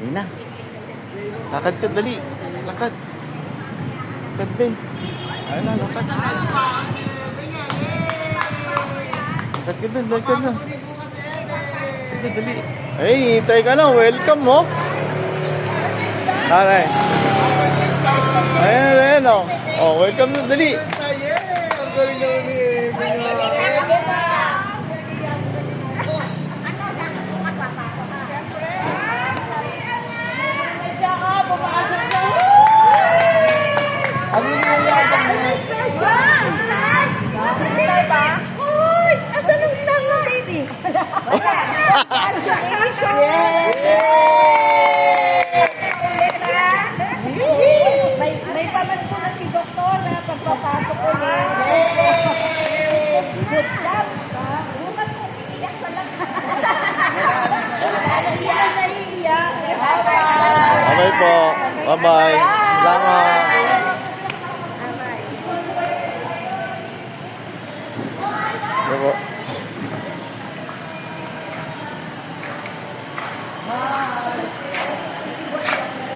Hindi na. Lakad ka, dali. Lakad. Lakad din. Ayun na, lakad. Lakad ka din, lakad na. Lakad, dali. Ay, hintay ka na. Welcome, mo. Aray. Ayan, ayan, oh. Oh, welcome na, dali. Uy! Asan ang star mo, baby? Congratulations! May pamasko na si Doktor na pagpapasok ulit. Good job! Bukas mo, iiyak ka lang. Iiyak na iiyak. Bye po. Bye-bye. Salamat. Bye po.